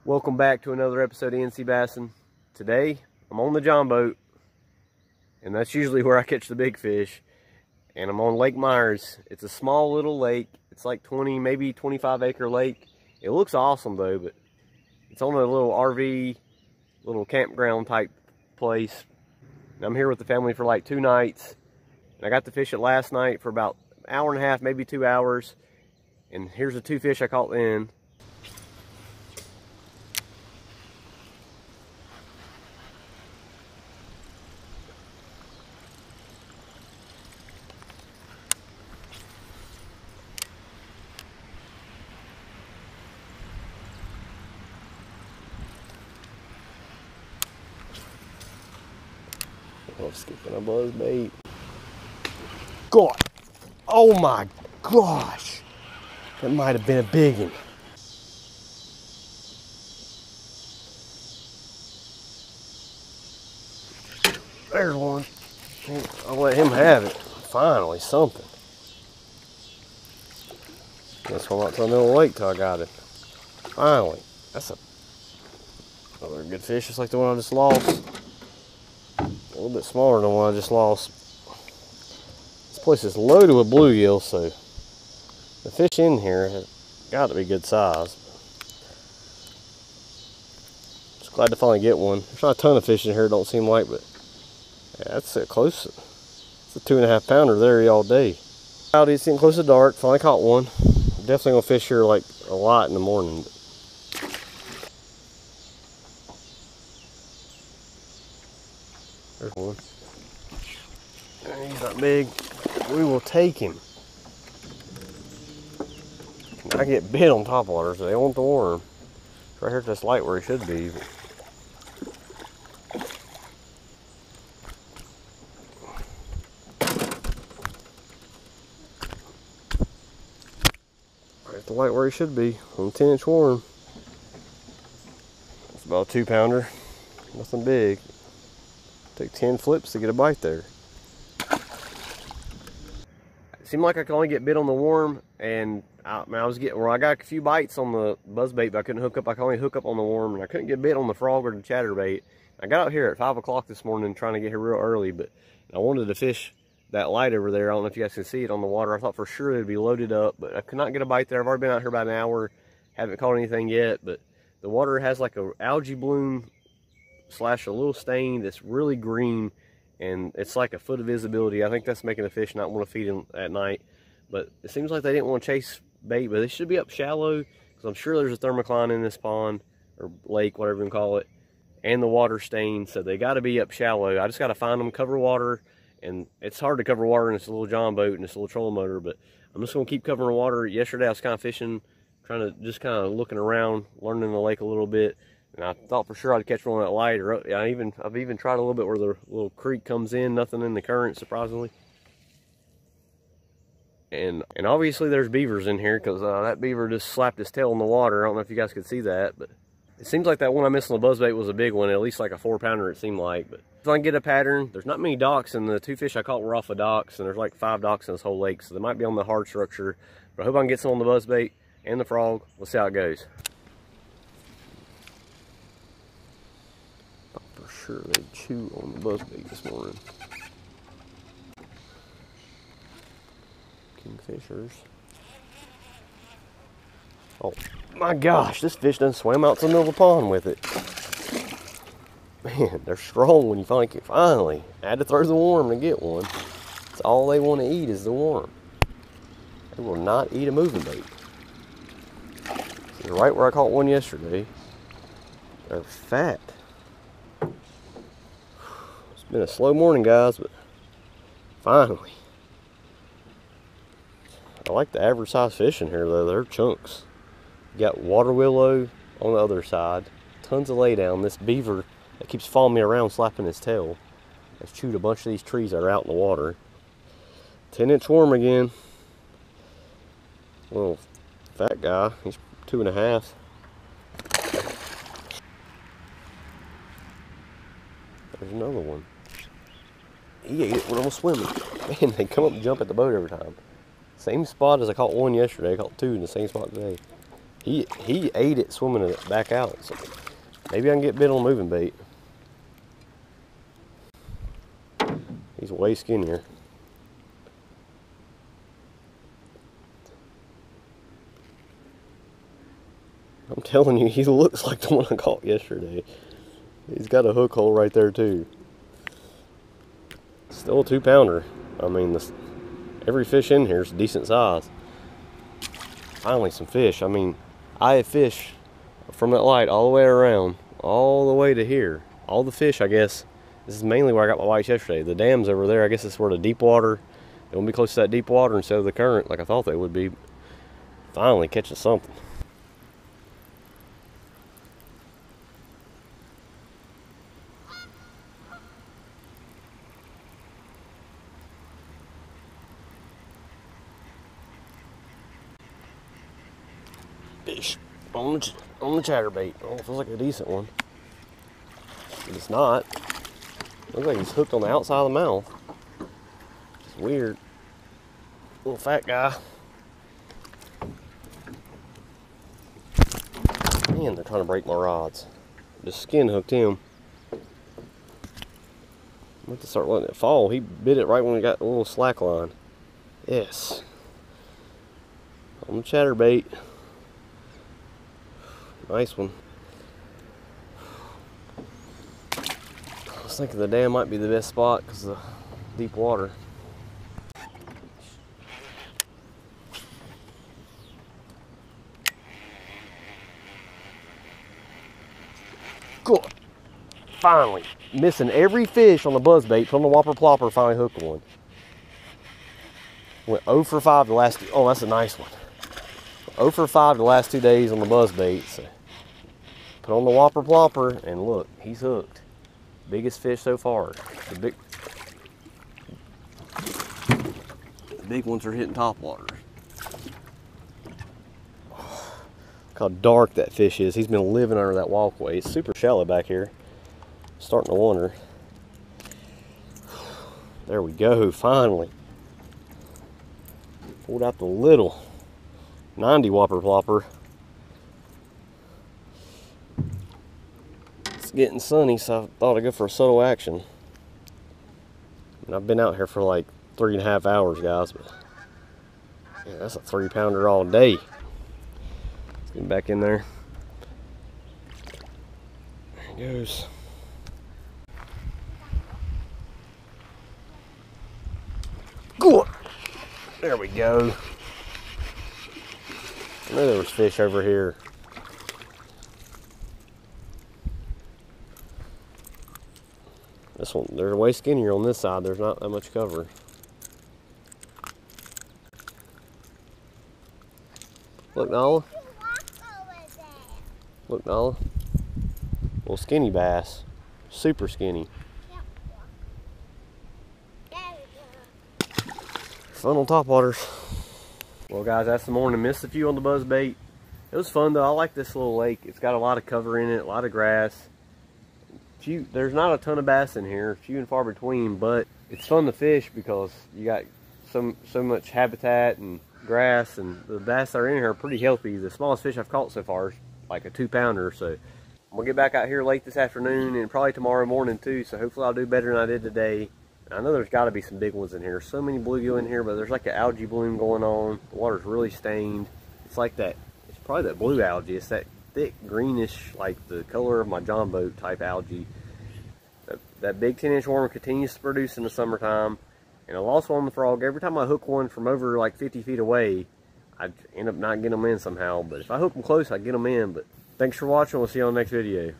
Welcome back to another episode of NC Bassin. Today, I'm on the John boat, and that's usually where I catch the big fish. And I'm on Lake Myers. It's a small little lake. It's like 20, maybe 25 acre lake. It looks awesome though, but it's on a little RV, little campground type place. And I'm here with the family for like 2 nights. And I got to fish it last night for about an hour and a half, maybe 2 hours. And here's the 2 fish I caught then. I'm skipping a buzz bait. God, oh my gosh, that might have been a big one. There's one. I'll let him have it. Finally, something. Guess I'm not telling the lake till I got it. Finally, that's another good fish, just like the one I just lost. A little bit smaller than the one I just lost. This place is loaded with bluegill, so the fish in here has got to be good size. Just glad to finally get one. There's not a ton of fish in here, it don't seem like, but yeah, that's close. It's a 2.5 pounder there all day. It's getting close to dark. Finally caught one. Definitely gonna fish here like a lot in the morning. There's one. He's not big. We will take him. I get bit on topwater, so they want the worm. It's right here at this light where he should be. Right at the light where he should be, on a 10-inch worm. It's about a 2 pounder. Nothing big. Take 10 flips to get a bite there. It seemed like I could only get bit on the worm, and I got a few bites on the buzzbait, but I couldn't hook up. I could only hook up on the worm, and I couldn't get bit on the frog or the chatterbait. I got out here at 5 o'clock this morning trying to get here real early, but I wanted to fish that light over there. I don't know if you guys can see it on the water. I thought for sure it'd be loaded up, but I could not get a bite there. I've already been out here about an hour, haven't caught anything yet, but the water has like a algae bloom slash a little stain that's really green, and it's like a foot of visibility. I think that's making the fish not want to feed them at night, but it seems like they didn't want to chase bait, but they should be up shallow, because I'm sure there's a thermocline in this pond or lake, whatever you can call it, and the water stain, so they got to be up shallow. I just got to find them, cover water, and it's hard to cover water in this little John boat and this little trolling motor, but I'm just going to keep covering water. Yesterday I was kind of fishing, trying to just kind of looking around, learning the lake a little bit. And I thought for sure I'd catch one on that light, or I've even tried a little bit where the little creek comes in, nothing in the current, surprisingly. And obviously there's beavers in here, because that beaver just slapped his tail in the water. I don't know if you guys could see that, but it seems like that one I missed on the buzzbait was a big one, at least like a 4 pounder it seemed like. But if I can get a pattern, there's not many docks, and the 2 fish I caught were off of docks, and there's like 5 docks in this whole lake, so they might be on the hard structure. But I hope I can get some on the buzzbait and the frog. We'll see how it goes. Sure they chew on the buzzbait this morning. Kingfishers. Oh my gosh, this fish done swam out to the middle of the pond with it. Man, they're strong when you finally. I had to throw the worm to get one. That's all they want to eat is the worm. They will not eat a moving bait. This is right where I caught one yesterday. They're fat. Been a slow morning, guys, but finally. I like the average size fish in here though. They're chunks. You got water willow on the other side, tons of laydown. This beaver that keeps following me around slapping his tail has chewed a bunch of these trees that are out in the water. 10-inch worm again. Little fat guy, he's 2.5. There's another one. He ate it when I was swimming. Man, they come up and jump at the boat every time. Same spot as I caught one yesterday. I caught 2 in the same spot today. He ate it swimming it back out. So maybe I can get bit on moving bait. He's way skinnier. I'm telling you, he looks like the one I caught yesterday. He's got a hook hole right there too. Still a 2-pounder. I mean, every fish in here is decent size. Finally some fish. I mean, I have fish from that light all the way around, all the way to here. All the fish, I guess. This is mainly where I got my whites yesterday. The dam's over there. I guess it's where the deep water. They won't be close to that deep water instead of the current like I thought they would be. Finally catching something. Fish on the chatterbait. Oh, it feels like a decent one. But it's not. Looks like he's hooked on the outside of the mouth. It's weird. Little fat guy. Man, they're trying to break my rods. Just skin hooked him. I'm going to start letting it fall. He bit it right when we got a little slack line. Yes. On the chatterbait. Nice one. I was thinking the dam might be the best spot because of the deep water. Cool. Finally, missing every fish on the buzzbait. Put on the whopper plopper, finally hooked one. Went 0 for 5 the last. Oh, that's a nice one. 0 for 5 the last 2 days on the buzzbait. So put on the whopper plopper, and look, he's hooked. Biggest fish so far. The big ones are hitting top water. Look how dark that fish is. He's been living under that walkway. It's super shallow back here. Starting to wonder. There we go, finally. Pulled out the little 90 whopper plopper. It's getting sunny, so I thought I'd go for a subtle action. And I've been out here for like 3.5 hours, guys. But yeah, that's a 3-pounder all day. Let's get back in there. There he goes. Good. There we go. I knew there was fish over here. This one, they're way skinnier on this side. There's not that much cover. Look, Nala. Look, Nala. Little skinny bass. Super skinny. Fun on topwaters. Well, guys, that's the morning. Missed a few on the buzzbait. It was fun though. I like this little lake. It's got a lot of cover in it, a lot of grass. There's not a ton of bass in here, few and far between, but it's fun to fish because you got so much habitat and grass, and the bass that are in here are pretty healthy. The smallest fish I've caught so far is like a 2-pounder. So I'm gonna get back out here late this afternoon and probably tomorrow morning too. So hopefully I'll do better than I did today. I know there's got to be some big ones in here. So many bluegill in here, but there's like an algae bloom going on. The water's really stained. It's like that. It's probably that blue algae. It's that thick greenish, like the color of my John boat type algae. That big 10-inch worm continues to produce in the summertime. And I lost one on the frog. Every time I hook one from over like 50 feet away, I end up not getting them in somehow. But if I hook them close, I get them in. But thanks for watching. We'll see you on the next video.